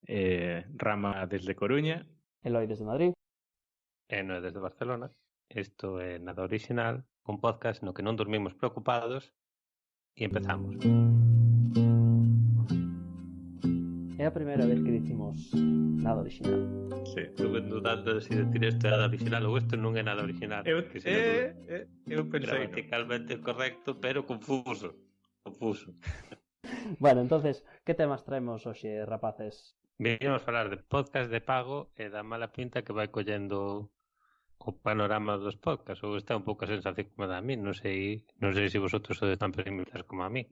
Rama desde Coruña. Eloi desde Madrid. E Noé desde Barcelona. Isto é Nada Original, un podcast no que non dormimos preocupados. E empezamos. É a primeira vez que dicimos Nada Original. Sí, estuve dudando de si decir isto é Nada Original ou isto non é Nada Original. Eu pensei, gramaticalmente correcto, pero confuso. Bueno, entonces, que temas traemos hoxe, rapaces? Viñamos falar de podcast de pago e da mala pinta que vai collendo o panorama dos podcasts, ou está un pouco a sensación como da a mí, non sei se vosotros sodes tan pesimistas como a mí.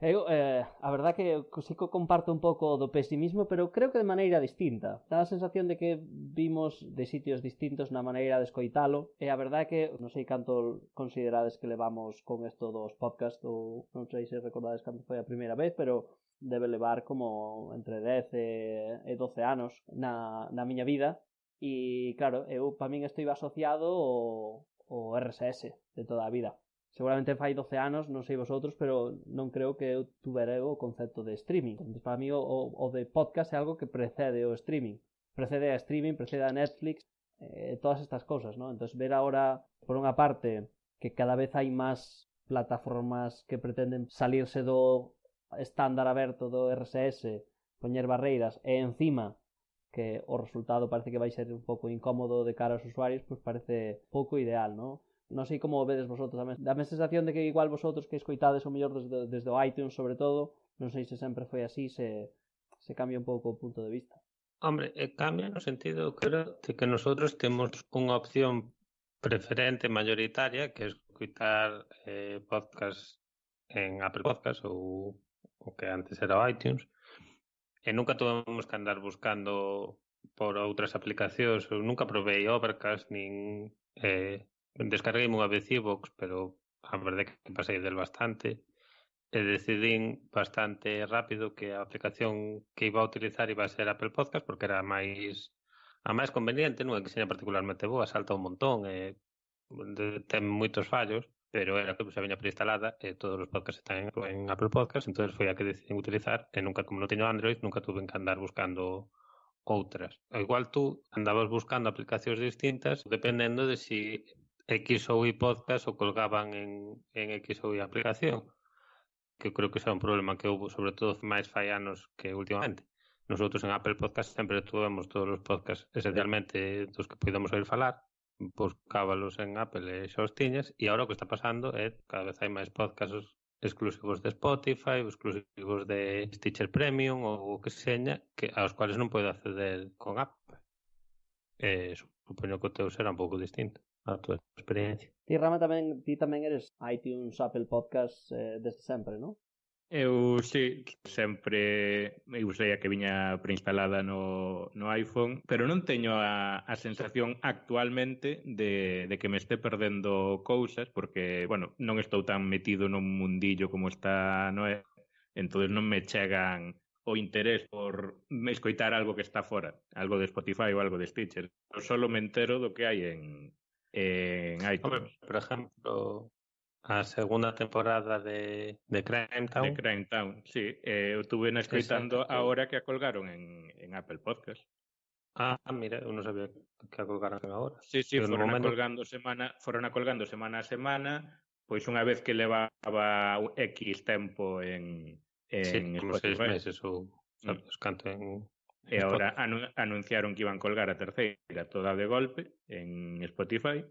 Eu, a verdad que sí que comparto un pouco do pesimismo, pero creo que de maneira distinta. Dá a sensación de que vimos de sitios distintos na maneira de escoitalo, e a verdade é que non sei canto considerades que levamos con isto dos podcasts, ou non sei se recordades canto foi a primeira vez, pero debe levar como entre 10 e 12 anos na miña vida. E claro, eu para min isto iba asociado ao RSS de toda a vida. Seguramente fai 12 anos, non sei vosotros, pero non creo que eu tuvera o concepto de streaming. Entón, para mí o de podcast é algo que precede o streaming. Precede a streaming, precede a Netflix, todas estas cosas, ¿no? Entón, ver ahora, por unha parte, que cada vez hai máis plataformas que pretenden salirse do estándar aberto do RSS, poñer barreiras, e encima que o resultado parece que vai ser un pouco incómodo de cara aos usuarios, pois parece pouco ideal, non? Non sei como o vedes vosotros, dame a sensación de que igual vosotros que escoitades o mellor desde o iTunes, sobre todo, non sei se sempre foi así, se cambia un pouco o punto de vista. Hombre, cambia no sentido, creo, de que nosotros temos unha opción preferente, mayoritaria, que é escoitar podcast en Apple Podcast ou o que antes era o iTunes, e nunca tuvemos que andar buscando por outras aplicacións. Eu nunca provei Overcast, nin descarguei unha vez iVoox, pero a verdade é que pasei del bastante, e decidín bastante rápido que a aplicación que iba a utilizar iba a ser Apple Podcast, porque era a máis conveniente, non é que seña particularmente boa, salta un montón e ten moitos fallos, pero era que xa viña preinstalada e todos os podcasts están en Apple Podcast, entón foi a que decidín utilizar e nunca, como non teño Android, nunca tuve que andar buscando outras. Ao igual tú andabas buscando aplicacións distintas dependendo de si X ou Y podcast o colgaban en X ou Y aplicación, que creo que xa é un problema que houve sobre todo máis fai anos que últimamente. Nosotros en Apple Podcast sempre tuvemos todos os podcasts esencialmente dos que podemos oír falar, buscábalos en Apple e xa os tiñas, e agora o que está pasando é cada vez hai máis podcasts exclusivos de Spotify, exclusivos de Stitcher Premium ou o que seña, que aos cuales non podo acceder con app. Supoño que o teu será un pouco distinto a tua experiencia. Ti, Rama, ti tamén eres iTunes, Apple Podcast desde sempre, non? Eu sí, sempre me usei a que viña preinstalada no iPhone, pero non teño a sensación actualmente de que me este perdendo cousas, porque, bueno, non estou tan metido nun mundillo como está Noé, entón non me chegan o interés por escoitar algo que está fora, algo de Spotify ou algo de Stitcher. Eu solo me entero do que hai en iTunes. Hombre, por exemplo, a segunda temporada de Crime Town. De Crime Town, sí. Eu estuve escoitando ahora que a colgaron en Apple Podcast. Ah, mira, eu non sabía que a colgaran agora. Sí, foron acolgando semana a semana, pois unha vez que levaba X tempo en Spotify. 6 meses ou sabes canto en... E agora anunciaron que iban colgar a terceira toda de golpe en Spotify,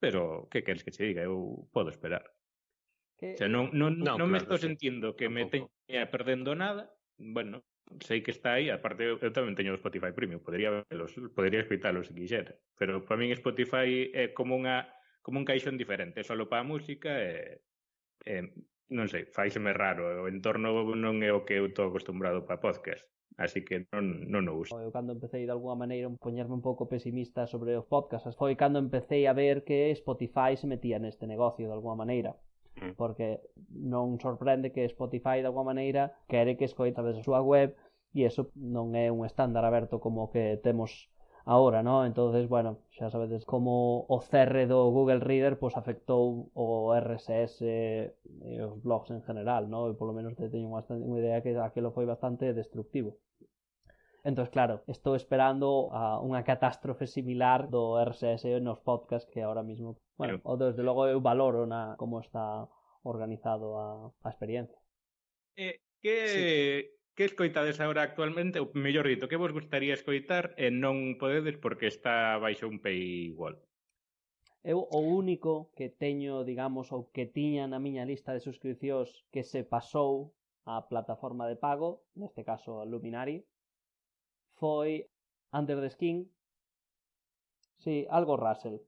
pero que queres que che diga? Eu podo esperar. O sea, non me estou sentindo que me teña perdendo nada. Bueno, sei que está aí, aparte eu tamén teño o Spotify Premium, podría escoitalos se quixera, pero para min Spotify é como un caixón diferente, é solo para a música e non sei, faíseme raro, o entorno non é o que eu estou acostumbrado para podcast, así que non o uso. Eu cando empecé de alguma maneira a poñerme un pouco pesimista sobre os podcasts, foi cando empecé a ver que Spotify se metía neste negocio de alguma maneira. Porque non sorprende que Spotify de alguma maneira quere que escoite a través da súa web e eso non é un estándar aberto como que temos agora, ¿no? Entonces, bueno, xa sabedes como o cerre do Google Reader pues afectou o RSS e os blogs en general, ¿no? E polo menos teño unha idea que aquilo foi bastante destructivo. Entón, claro, estou esperando a unha catástrofe similar do RSS nos podcasts que ahora mismo, bueno, o desde logo eu valoro como está organizado a experiencia. Que escoitades agora actualmente, ou mellor dito, que vos gustaría escoitar e non podedes porque está baixo un paywall? Eu o único que teño, digamos, ou que tiña na miña lista de suscripcións que se pasou á plataforma de pago, neste caso a Luminary, foi Under the Skin. Sí, algo Russell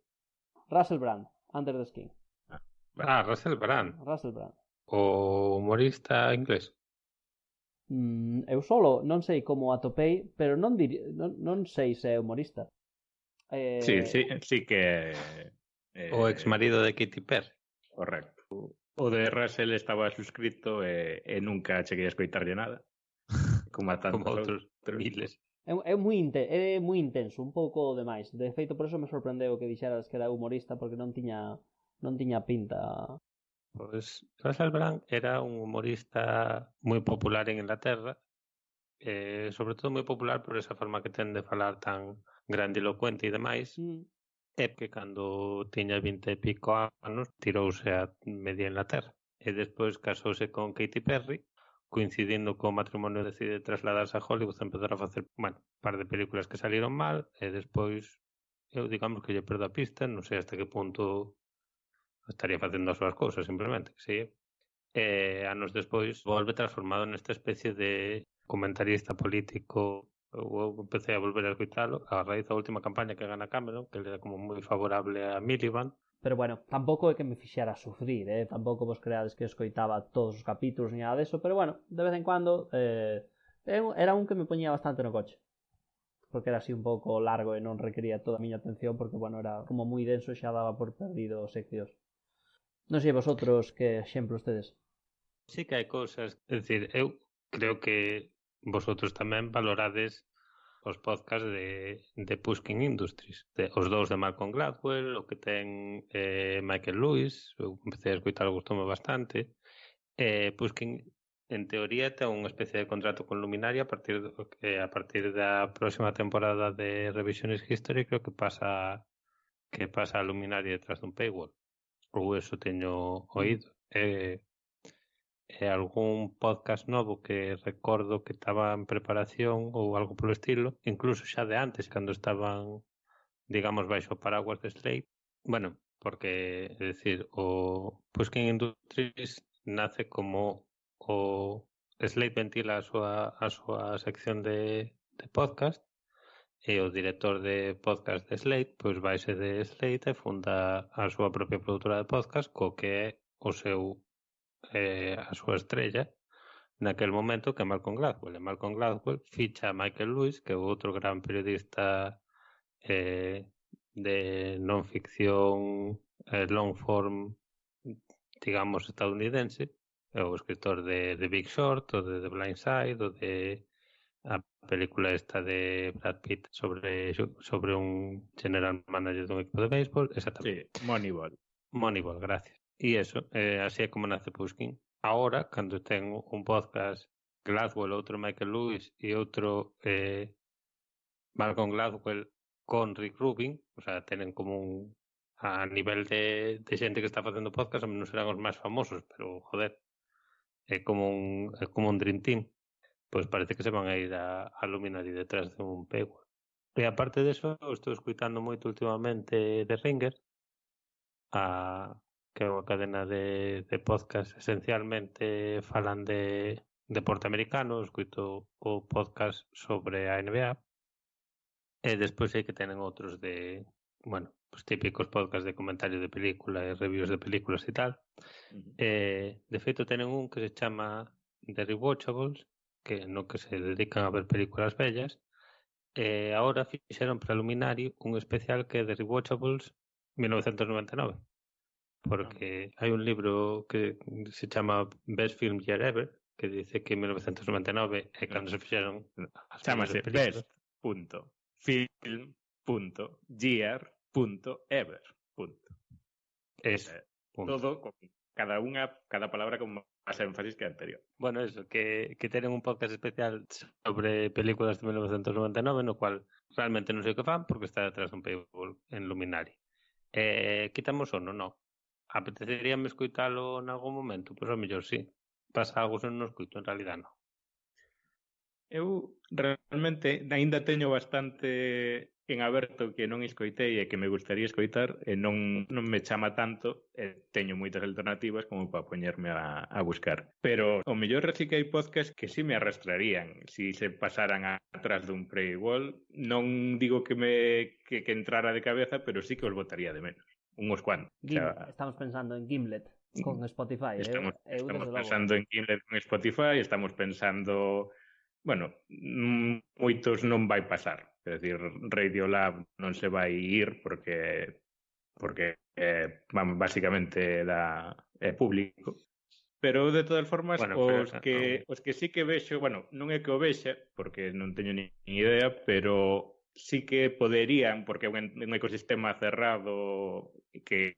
Brand, Under the Skin. Russell Brand. Russell Brand. O humorista inglés. Eu solo non sei como atopei, pero non sei se é humorista. Sí que o ex marido de Katy Perry. Correcto. O de Russell estaba suscrito e nunca cheguei a escoitarlle nada. Como a tantos outros miles. É moi intenso, un pouco demais. De feito, por eso me sorprendeu que dixeras que era humorista, porque non tiña pinta. Pois Russell Brand era un humorista moi popular en Inglaterra, sobre todo moi popular por esa forma que ten de falar tan grandilocuente e demais, é que cando tiña 20 e pico anos tirouse a media Inglaterra e despois casouse con Katy Perry, coincidindo co matrimonio decide trasladarse a Hollywood e empezar a facer, un par de películas que salieron mal e despois eu digamos que lle perdo a pista, non sei hasta que punto estaría facendo as súas cousas simplemente, que sei. Anos despois volve transformado nesta especie de comentarista político. Eu empecé a volver a escuitalo a raíz da última campaña que gana Cameron, que ele era como moi favorable a Miliband. Pero bueno, tampouco é que me fixera sufrir, tampouco vos creades que escoitaba todos os capítulos ni nada deso, pero bueno, de vez en cuando era un que me poñía bastante no coche, porque era así un pouco largo e non requería toda a miña atención, porque bueno, era como moi denso e xa daba por perdido seccións. Non sei vosotros que exemplos tedes. Sí que hai cousas, é dicir, eu creo que vosotros tamén valorades os podcasts de Pushkin Industries, os dous de Malcolm Gladwell, o que ten Michael Lewis, eu empecé a escoitar, gustoume bastante. Pushkin, en teoría, ten unha especie de contrato con Luminary a partir da próxima temporada de Revisionist History, creo que pasa a Luminary detrás dun paywall, ou eso teño oído. Algún podcast novo que recordo que estaba en preparación ou algo polo estilo, incluso xa de antes, cando estaban, digamos, baixo o paraguas de Slate. Bueno, porque, é dicir, o Pushkin Industries nace como o Slate ventila a súa sección de podcast e o director de podcast de Slate pois vaise de Slate e funda a súa propia produtora de podcast co que é o seu a súa estrella naquel momento que é Malcolm Gladwell. E Malcolm Gladwell ficha a Michael Lewis, que é outro gran periodista de non ficción long form, digamos, estadounidense, é o escritor de The Big Short, o de The Blind Side, o de a película esta de Brad Pitt sobre un general manager dun equipo de béisbol, exactamente. Sí, Moneyball, gracias. E eso, así é como nace Pushkin. Ahora, cando ten un podcast Gladwell, outro Michael Lewis e outro Malcolm Gladwell con Rick Rubin, o sea, tenen como un a nivel de xente que está facendo podcast, non serán os máis famosos, pero joder, é como un Dream Team. Pois parece que se van a ir a Luminary detrás de un paywall. E aparte deso, estou escuitando moito últimamente The Ringer, que é unha cadena de podcast, esencialmente falan de deporte americano, escuito o podcast sobre a NBA, e despois hai que tenen outros de, bueno, os típicos podcast de comentarios de película e reviews de películas e tal. De feito, tenen un que se chama The Rewatchables, que no que se dedican a ver películas bellas, e agora fixeron para Luminary un especial que é The Rewatchables 1999, porque hai un libro que se chama Best Film Year Ever, que dice que 1999 é cando se fixeron chamase best.film.year.ever. Eso, todo con cada palabra con máis énfasis que a anterior. Bueno, eso, que tenen un podcast especial sobre películas de 1999, no cual realmente non sei o que fan porque está detrás dun paywall en Luminari. Quitamos o non? Apeteceríame escoitalo en algún momento? Pois ao mellor sí. Pasa algo se non o escoito, en realidad non. Eu realmente aínda teño bastante en aberto que non escoitei e que me gustaría escoitar e non me chama tanto e teño moitas alternativas como para poñerme a buscar. Pero o mellor sí que hai podcast que sí me arrastrarían si se pasaran atrás dun paywall. Non digo que entrara de cabeza, pero sí que os botaría de menos. Unos cuantos. Estamos pensando en Gimlet con Spotify. Estamos pensando en Gimlet con Spotify, estamos pensando... Bueno, moitos non vai pasar. É dicir, Radiolab non se vai ir porque basicamente é público. Pero de todas formas, bueno, os que sí que vexo, bueno, non é que o vexa, porque non teño ni idea, pero sí que poderían, porque é un ecosistema cerrado que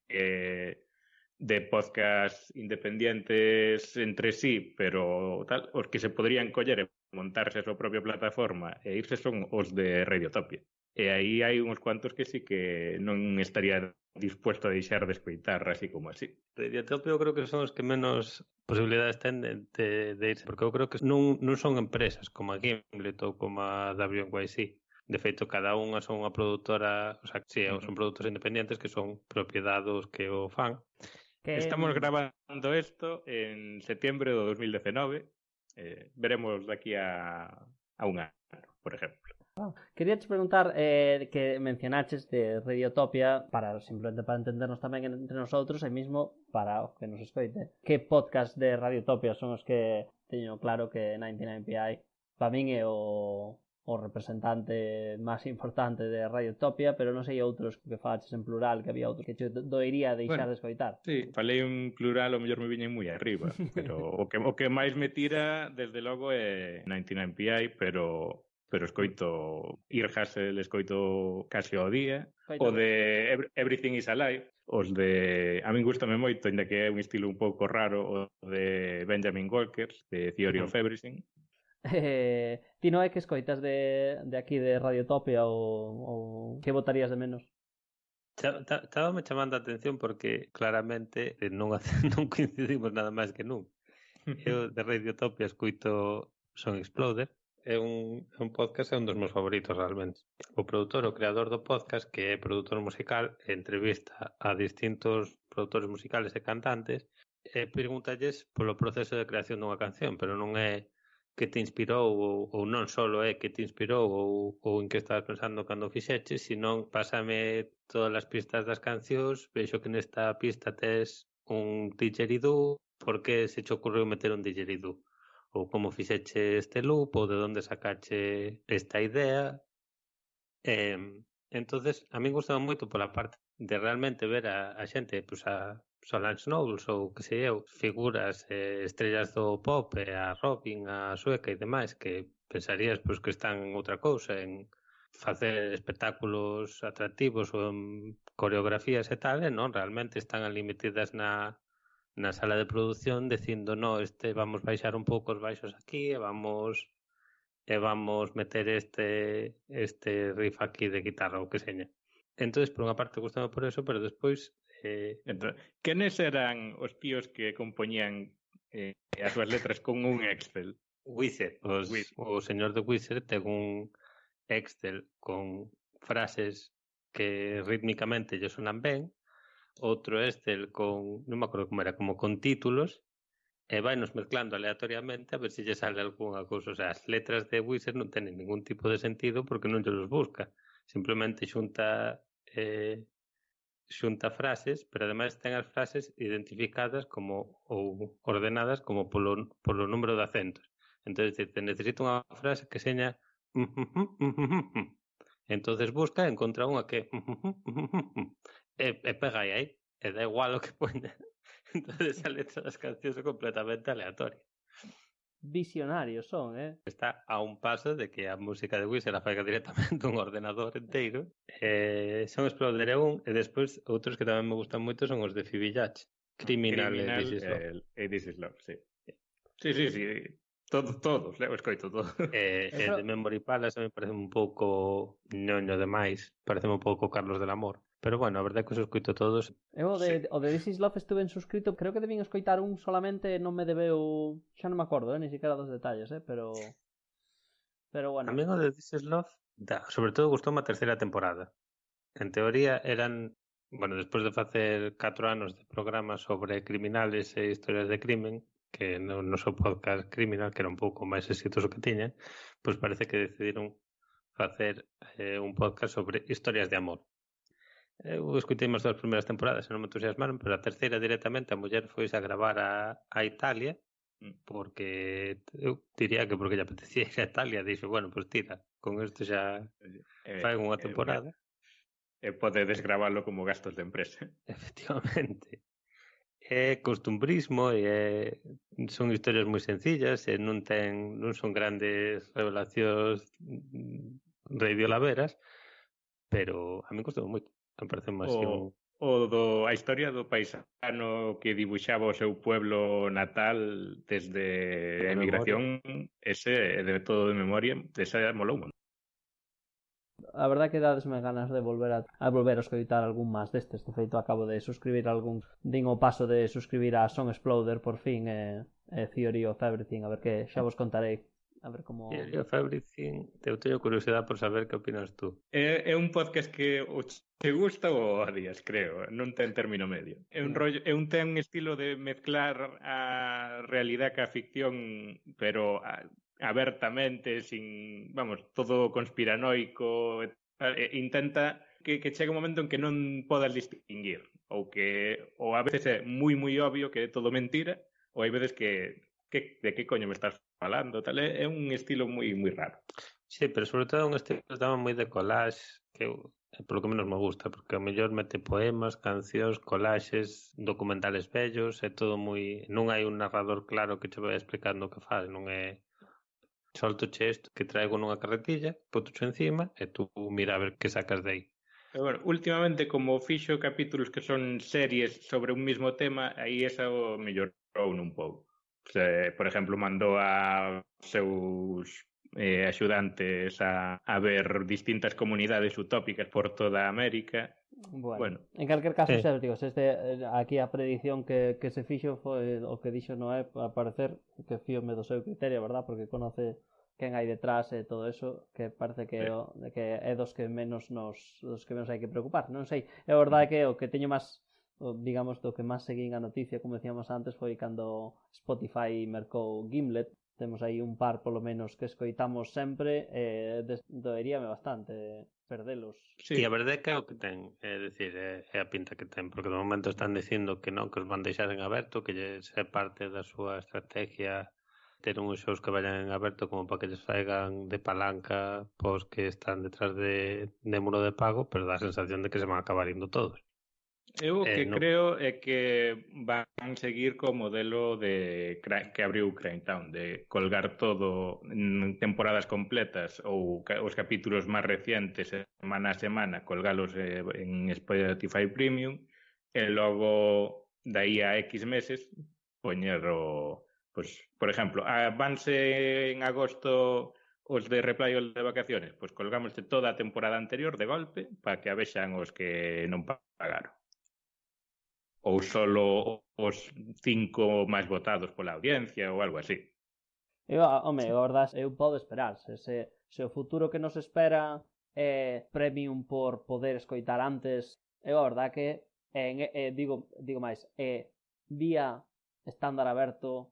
de podcast independientes entre sí, pero tal, os que se poderían coller e montarse a súa propia plataforma e irse son os de Radiotopia. E aí hai uns cuantos que sí que non estaría dispuesto a deixar de escoitar así como así. Radiotopia eu creo que son os que menos posibilidades ten de irse, porque eu creo que non son empresas como a Gimlet ou como a WNYC. De feito, cada unha son unha produtora, o sea, sí, son produtos independientes que son propiedades que o fan. Estamos grabando isto en septiembre de 2019. Veremos de aquí a un ano, por exemplo. Quería te preguntar que mencionaches de Radiotopia simplemente para entendernos tamén entre nosotros e mesmo para o que nos escoite. Que podcast de Radiotopia son os que teño claro que 99PI para min é o representante máis importante de Radiotopia, pero non sei outros que faches en plural, que había outros que te doiría deixar de escoitar. Sí, falei en plural, o mellor me viñen moi arriba, pero o que máis me tira, desde logo, é 99PI, pero escoito Earhustle, escoito casi ao día, o de Everything is Alive, os de... A min gustame moito, ainda que é un estilo un pouco raro, o de Benjamin Walker, de Theory of Everything. Ti non é que escoitas de aquí de Radiotopia ou que botarías de menos? Estábame chamando a atención porque claramente non coincidimos nada máis que nun. Eu de Radiotopia escoito Son Exploder, é un podcast, é un dos meus favoritos realmente. O produtor, o creador do podcast, que é produtor musical, entrevista a distintos produtores musicales e cantantes e pregúntalles polo proceso de creación dunha canción, pero non é que te inspirou ou non solo é que te inspirou ou en que estabas pensando cando fixeches, senón pásame todas as pistas das cancións, vexo que nesta pista tes un didgeridoo, por que se che ocorreu meter un didgeridoo? Ou como fixeche este loop, ou de onde sacache esta idea. Entonces, a mí gustaba moito pola parte de realmente ver a xente, pues a Solange Knowles ou que sei eu, figuras estrellas do pop, a Robin, a Sueca e demais, que pensarías pues, que están en outra cousa, en facer espectáculos atractivos ou en coreografías e tal, e non, realmente están ali metidas na sala de produción dicindo, no, vamos baixar un pouco os baixos aquí e vamos meter este riff aquí de guitarra ou que seña. Entonces, por unha parte, gustame por eso, pero despois... Quenes eran os tíos que compoñían as súas letras con un Excel? Wizard. O señor de Wizard ten un Excel con frases que rítmicamente lle sonan ben, outro Excel con, non me acordo como era, como con títulos, e vainos mezclando aleatoriamente a ver se lle sale algunha cousa. O sea, as letras de Wizard non teñen ningún tipo de sentido porque non lle los busca. Simplemente xunta frases, pero ademais ten as frases identificadas como ou ordenadas como polo número de acentos. Entonces, te necesito unha frase que seña entonces busca e encontra unha que e pega aí, e da igual o que poña. Entonces a letra das cancións é completamente aleatoria. Visionarios son, Está a un paso de que a música de Wizard a faiga directamente un ordenador inteiro. Son Exploder un, e despois outros que tamén me gustan moito son os de Phoebe Judge. Criminal e This Is Love. This Is Love, sí. Sí. Todos, levo escoito todo. De Memory Palace me parece un pouco ñoño demais, parece un pouco Carlos del Amor. Pero bueno, a verdade é que os escoito todos. Eu o de This Is Love estuve en suscrito, creo que debín escoitar un solamente, non me debeu, xa non me acordo, ni siquiera dos detalles, pero bueno. A mí o de This Is Love, sobre todo gustou a terceira temporada. En teoría eran, bueno, despois de facer 4 anos de programas sobre criminales e historias de crimen, que no noso podcast Criminal, que era un pouco máis exitoso que tiña, pois parece que decidiron facer un podcast sobre historias de amor. Eu escutei as 2 primeiras temporadas e non me entusiasmaron, pero a terceira directamente a muller foise a gravar a Italia, porque eu diría que porque lle apetecía ir a Italia, dixo, bueno, pois tira, con isto xa fai unha temporada. E podedes gravalo como gastos de empresa. Efectivamente. É costumbrismo e son historias moi sencillas e non son grandes revelacións radiolaveras, pero a mí costou moito. Me parece máis a historia do paisano que dibuixaba o seu pueblo natal desde a emigración, ese de todo de memoria, esa molou. A verdade que dadesme ganas de volver a escoitar algún máis destes. De feito, acabo de suscribir algún, din o paso de suscribir a Song Exploder por fin e Theory of Everything, a ver que xa vos contarei. A ver como... Theory of Everything, eu teño curiosidade por saber que opinas tú. É un podcast que o te gusta ou odias, creo, non ten término medio. É un rollo, ten un estilo de mezclar a realidade ca ficción, pero abertamente, sin, vamos, todo conspiranoico, intenta que chegue un momento en que non podas distinguir, ou a veces é moi obvio que é todo mentira, ou hai veces que de que coño me estás falando, tal, é un estilo moi raro. Sí, pero sobre todo un estilo que estaba moi de collage, que é polo que menos me gusta, porque ao mellor mete poemas, cancións, collages, documentales bellos, é todo moi... Non hai un narrador claro que che vai explicando o que faz, non é... Soltoche isto que traigo nunha carretilla, potocho encima e tú mira a ver que sacas de aí. Pero bueno, últimamente como fixo capítulos que son series sobre un mismo tema, aí esa o mellorou un pouco. Por exemplo, mandou a seus axudantes a ver distintas comunidades utópicas por toda América. Bueno. En calquer caso, xa digo, aquí a predicción que se fixo foi o que dixo Noé, a parecer que fíome do seu criterio, verdad? Porque conoce quen hai detrás e todo eso, que parece que é dos que menos hai que preocupar. Non sei, é verdade que o que teño máis, digamos, do que máis seguín a noticia, como decíamos antes, foi cando Spotify mercou Gimlet. Temos aí un par, polo menos, que escoitamos sempre e doeríame bastante perdelos. Sí, a verdade é que é o que ten, é dicir, é a pinta que ten, porque de momento están dicindo que non, que os van deixar en aberto, que é parte da súa estrategia ter uns shows que vayan en aberto como para que lles faigan de palanca pos que están detrás de muro de pago, pero dá a sensación de que se van a acabar indo todos. Eu que creo é que van seguir co modelo de que abriu Crackdown, de colgar todo en temporadas completas ou os capítulos máis recientes semana a semana, colgalos en Spotify Premium e logo dai a X meses poñer pues, por exemplo, vanse en agosto os de Replayo de vacaciones, pois colgamos toda a temporada anterior de golpe para que a vexan os que non pagaron. Ou solo os 5 máis votados pola audiencia ou algo así. A verdade, eu podo esperar. Se o futuro que nos espera é premium por poder escoitar antes, a verdade que digo máis, vía estándar aberto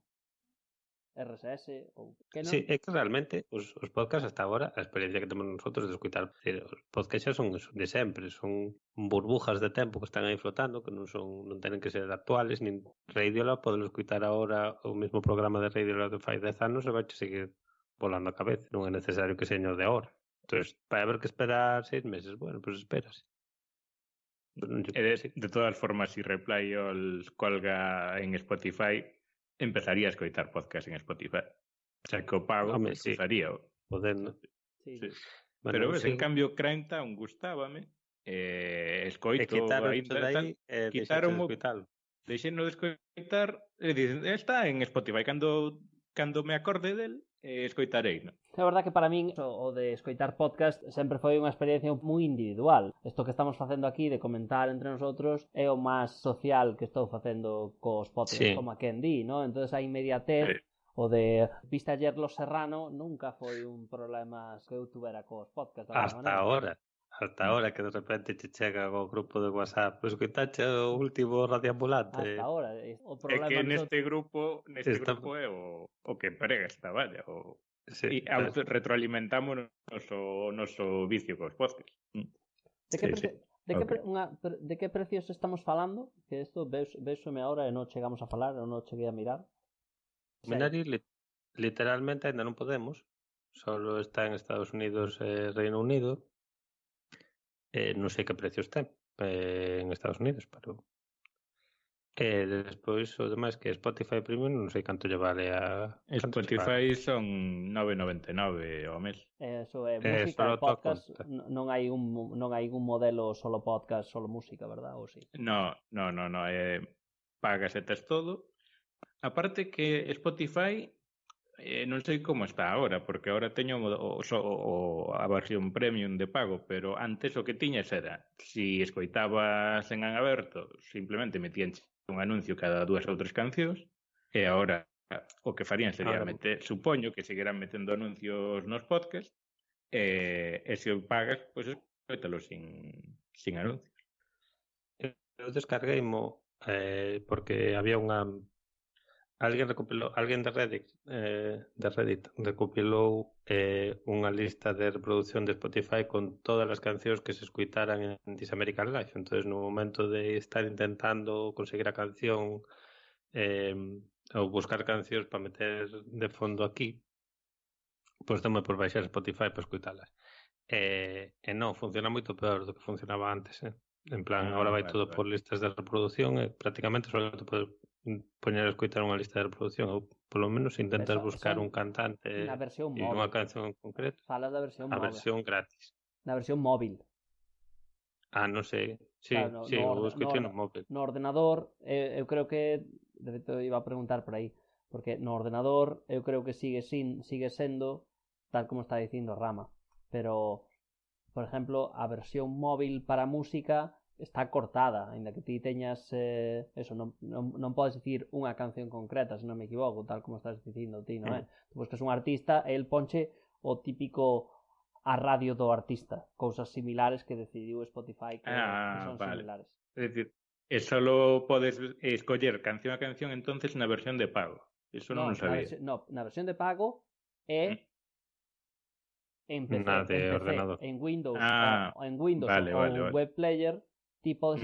RSS ou que non? Sí, é que realmente os podcasts hasta agora, a experiencia que temos nosotros de escutar, os podcasts son de sempre, son burbujas de tempo que están aí flotando, que non tenen que ser actuales, nin Radiola, podemos escutar agora o mesmo programa de Radiola de fai 10 anos e vai seguir volando a cabeza, non é necesario que señor de ahora. Entón, vai haber que esperar 6 meses, bueno, pois esperas. De todas formas, si Replayo colga en Spotify, empezaría a escoitar podcast en Spotify. O sea, que o pago usaría. Podendo. Sí. Bueno, pero en cambio Crackdown gustábame, escoito quitaron de escoitalo. Deixeno de escoitar, dicen, está en Spotify. Cando cando me acorde del, escoitarei, non? É verdad que para min o de escoitar podcast sempre foi unha experiencia moi individual. Isto que estamos facendo aquí de comentar entre nosotros é o máis social que estou facendo cos podcasts, como a quen di, ¿no? Entonces a inmediatez o de viste ayer Los Serrano nunca foi un problema que eu tuvera cos podcasts. Hasta ahora que de repente te chega ao grupo de WhatsApp, pois escoitache o último radioambulante. Hasta ahora. O problema é que neste grupo é o que prega esta valla, e retroalimentamos o noso vicio cos podcasts. De que precios estamos falando? Que isto véxome ahora e non chegamos a falar, non cheguei a mirar. Minari, literalmente ainda non podemos. Solo está en Estados Unidos e Reino Unido. Non sei que precios ten en Estados Unidos, pero despois o demais que Spotify Premium non sei canto lle vale a... Spotify son 9,99 ao mes. Eso é música e podcast. Non hai un modelo solo podcast, solo música, verdad? Ou si? No, pagas e tes todo. Aparte que Spotify non sei como está agora, porque agora teño a versión premium de pago, pero antes o que tiñas era, si escoitabas en aberto, simplemente metían un anuncio cada 2 ou 3 cancións, e agora o que farían sería supoño que seguirán metendo anuncios nos podcasts, e se o pagas, pois escoítalo sin anuncios. Eu descargueimo porque había unha... Alguén de Reddit recopilou unha lista de reproducción de Spotify con todas as cancións que se escuitaran en This American Life. Entonces, no momento de estar intentando conseguir a canción ou buscar cancións para meter de fondo aquí, pois tome por baixar Spotify para escuitalas. E non, funciona moito peor do que funcionaba antes, En plan, agora vai todo por listas de reproducción e prácticamente só te podes poñer a escoitar unha lista de reproducción ou polo menos intentas buscar un cantante e unha canción en concreto. Falas da versión móvil. A versión gratis. Na versión móvil. Non sei. Sí, o escoitei no móvil. No ordenador, eu creo que de feito iba a preguntar por aí, porque no ordenador eu creo que sigue sendo tal como está dicindo Rama, pero por exemplo, a versión móvil para música está cortada, ainda que ti teñas eso, non podes dicir unha canción concreta, se non me equivoco, tal como estás dicindo ti, non é? Tu buscas un artista e el ponche o típico a radio do artista, cousas similares que decidiu Spotify que son similares. É dicir, solo podes escoller canción a canción entonces na versión de pago. Eso non sabía. Na versión de pago é en PC, en Windows, ou web player, ti podes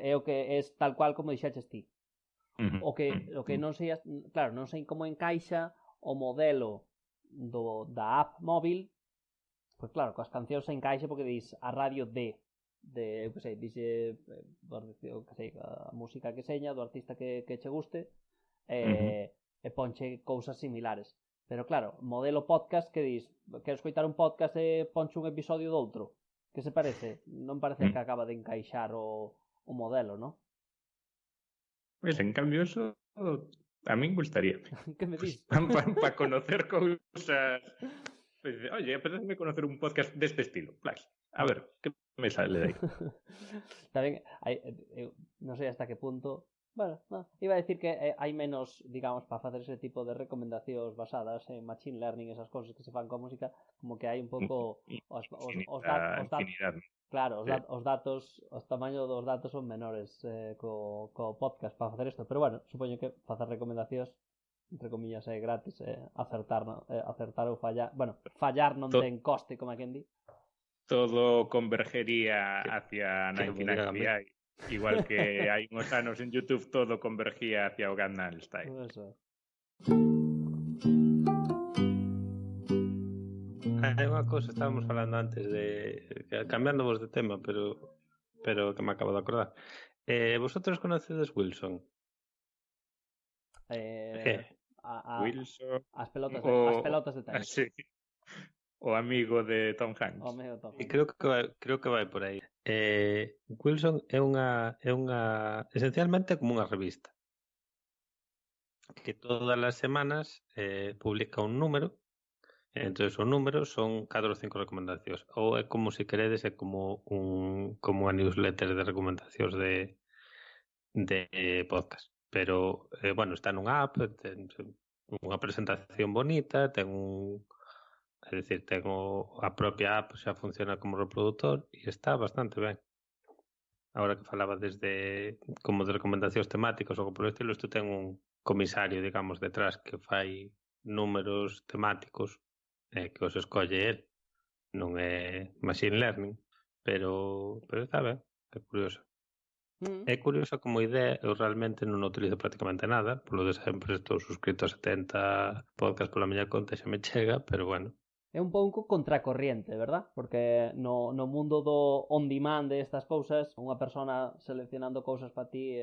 é o que é tal cual como dixeches ti. O que non sei, claro, non sei como encaixa o modelo da app móvil, pois claro, coas cancións se encaixa porque dis a radio eu que sei, dixe a música que seña do artista que che guste e ponche cousas similares. Pero claro, modelo podcast que dis, quero escoitar un podcast e ponche un episodio do outro. Que se parece? Non parece que acaba de encaixar o modelo, ¿no? Pues en cambio eso a min gustaría. Que me dis? Para conocer cousas... Pues, oye, apetece conocer un podcast deste estilo. A ver, que me sale de aí? Tamén, non sei hasta que punto... Bueno, iba a decir que hai menos, digamos, para facer ese tipo de recomendacións basadas en machine learning, esas cousas que se fan coa música, como que hai un pouco os datos, claro, os datos, os tamaños dos datos son menores co podcast para facer isto, pero bueno, supoño que facer recomendacións entre comillas é gratis, acertar ou fallar, bueno, fallar non ten coste, como a quen di. Todo convergería hacia 99 AI. Igual que hai uns anos en YouTube todo convergía hacia o Gangnam Style. Eso. Hai unha cousa, estábamos falando antes cambiando vos de tema, pero que me acabo de acordar. Vosotros conocedes Wilson? Wilson. As pelotas de tenis. Sí. O amigo de Tom Hanks. E creo que vai por aí. Wilson é unha esencialmente como unha revista. que todas as semanas publica un número. Entonces os números son 4 ou 5 recomendacións. Ou é como se queredes, é como unha newsletter de recomendacións de podcast. Pero, bueno, está nunha app, ten unha presentación bonita, ten é dicir, ten a propia app xa funciona como reproductor e está bastante ben. Agora que falaba desde como de recomendacións temáticas ou por estilo, isto ten un comisario, digamos, detrás que fai números temáticos que os escolle el. Non é machine learning, pero está ben, é curioso. É curioso como idea, eu realmente non utilizo prácticamente nada, polo de sempre estou suscrito a 70 podcast pola miña conta e xa me chega, pero bueno. É un pouco contracorriente, verdad? Porque no mundo do on demand de estas cousas, unha persona seleccionando cousas para ti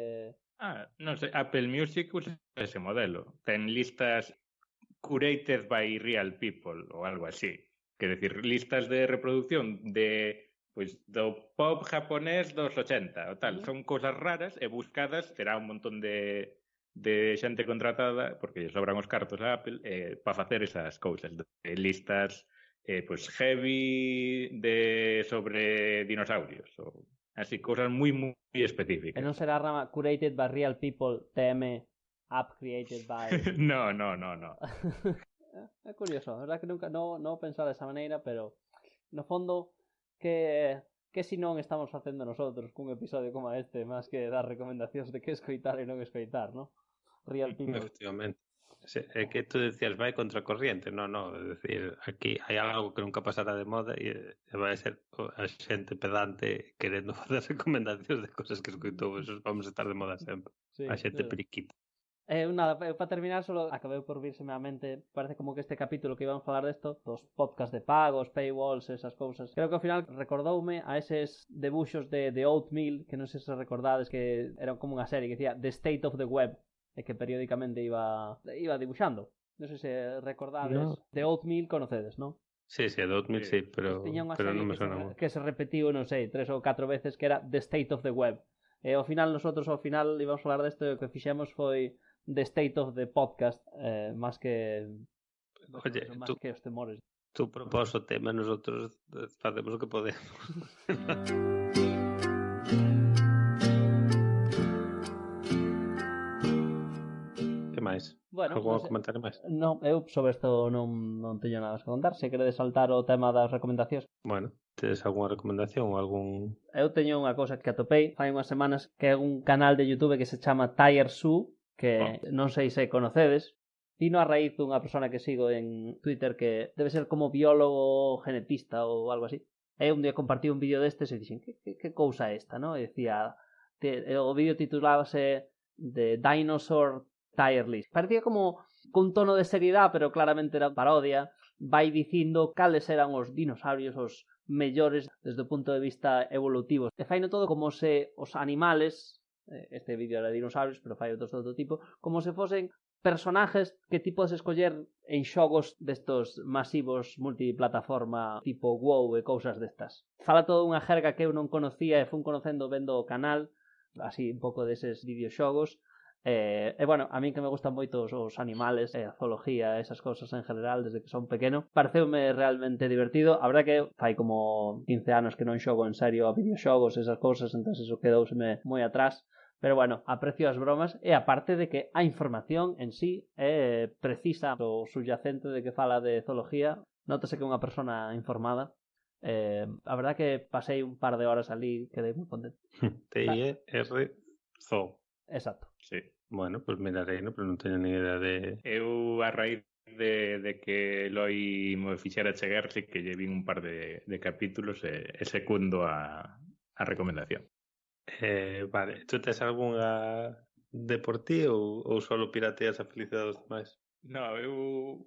non sei, Apple Music usa ese modelo. Ten listas curated by real people ou algo así. Quer decir, listas de reproducción de do pop japonés dos 80 ou tal. Son cousas raras e buscadas, terá un montón de xente contratada, porque lle sobran os cartos a Apple, para facer esas cousas. Listas heavy sobre dinosaurios ou así, cousas moi específicas. E non será rama curated by real people, TM app created by... No. É curioso, a verdad que nunca non pensaba desa maneira, pero no fondo que si non estamos facendo nosotros cun episodio como este, máis que dar recomendacións de que escoitar e non escoitar, ¿no? Real people. Efectivamente. É que tú decías vai contra corriente, no, é dicir, aquí hai algo que nunca pasará de moda e vai ser a xente pedante querendo facer recomendacións de cosas que escoitou, eso vamos a estar de moda sempre. Sí, a xente periquita. Nada, para terminar, solo acabei por vírseme á mente, parece como que este capítulo que íbamos a falar desto, dos podcast de pagos, paywalls, esas cousas, creo que ao final recordoume a eses debuxos de Oatmeal, que non sei se recordades, que era como unha serie que decía The State of the Web, e que periódicamente iba dibuxando. Non sei se recordades. No. The Oatmeal conocedes, non? Sí, The Oatmeal sí, pero non me sona. Que se repetiu, non sei, 3 ou 4 veces, que era The State of the Web. E ao final, nosotros íbamos a falar desto, e o que fixemos foi The State of the Podcast, máis que... Oye, máis que os temores. Tú propós o tema, nosotros facemos o que podemos. Que máis? Bueno, algún comentario máis? Non, eu sobre isto non teño nada que contar. Se queredes saltar o tema das recomendacións. Bueno, tedes algunha recomendación ou algún... Eu teño unha cousa que atopei fai unhas semanas, que é un canal de YouTube que se chama Tire Su, que non sei se conocedes. Vino a raíz dunha persona que sigo en Twitter que debe ser como biólogo genetista ou algo así. E un día compartí un vídeo destes e dixen, que cousa é esta, no? E decía, o vídeo titulábase The Dinosaur Tire List. Parecía como con tono de seriedade, pero claramente era parodia. Vai dicindo cales eran os dinosaurios os mellores desde o punto de vista evolutivo. E faino todo como se os animales, este vídeo era de dinosaurios, pero fai outros de outro tipo, como se fosen personajes que ti podes escoller en xogos destos masivos multiplataforma tipo WoW e cousas destas. Fala todo unha jerga que eu non conocía e fun conocendo vendo o canal, así un pouco deses videoxogos. E bueno, a min que me gustan moito os animales, a zoología, esas cousas en general, desde que son pequeno, pareceume realmente divertido. A verdade que fai como 15 anos que non xogo en serio a videoxogos, esas cousas, entón eso quedouseme moi atrás. Pero bueno, aprecio as bromas e aparte de que a información en sí é precisa, o subyacente de que fala de zoología, nótase que é unha persona informada. A verdade que pasei un par de horas ali, quedei moi contento. T-I-R-Z-O. Exacto. Sí. Bueno, pues mirarei, no, pero non teño ni idea de... Eu a raíz de que Eloi me fixera chegar, sí que lle vin un par de capítulos e secundo a recomendación. Vale, tú tes algunha de por ti ou solo pirateas a felicidade dos demais? No, eu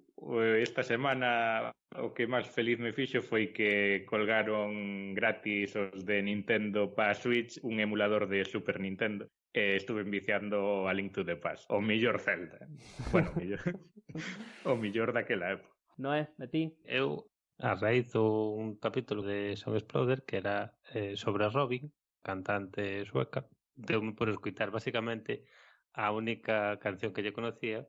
esta semana o que máis feliz me fixo foi que colgaron gratis os de Nintendo para Switch un emulador de Super Nintendo. Estuve viciando a Link to the Past, o mellor Zelda. Bueno, o mellor daquela época. Noé, metí? Eu, a raíz un capítulo de Song Exploder que era sobre Robin, cantante sueca, deume por escoitar basicamente a única canción que lle conocía,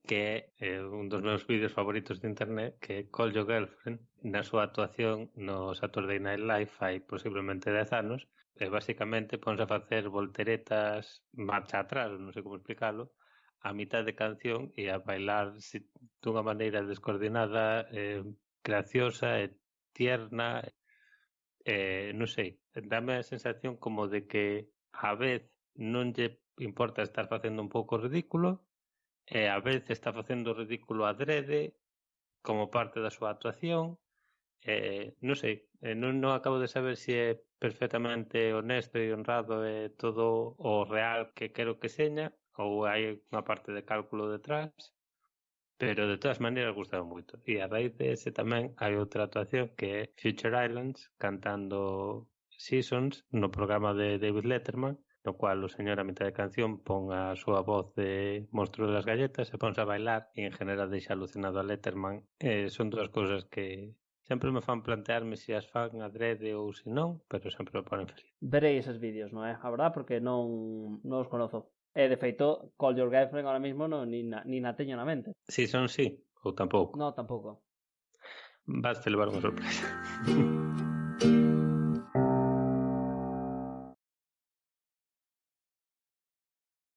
que é un dos meus vídeos favoritos de internet, que é Call Your Girlfriend, na súa actuación no Saturday Night Live hai posiblemente 10 anos, e basicamente ponse a facer volteretas marcha atrás, non sei como explicalo, a mitad de canción e a bailar dunha maneira descoordinada, graciosa e tierna, non sei, dame a sensación como de que a vez non lle importa estar facendo un pouco ridículo e a vez está facendo ridículo adrede como parte da súa actuación. Non sei, non acabo de saber se é perfectamente honesto e honrado e todo o real que quero que seña ou hai unha parte de cálculo detrás, pero de todas maneiras gustaba moito. E a raíz de ese tamén hai outra actuación que é Future Islands cantando Seasons no programa de David Letterman, no cual o señor a mitad de canción pon a súa voz de monstruo das galletas e ponse a bailar e en general deixa alucinado a Letterman. Son dúas cousas que sempre me fan plantearme se as fan adrede ou se non, pero sempre me ponen feliz. Verei eses vídeos, non é? A verdad, porque non os conozo. E, de feito, Call Your Girlfriend ahora mismo ni na teño na mente. Si son sí, ou tampouco. No, tampouco. Vas te levar unha sorpresa.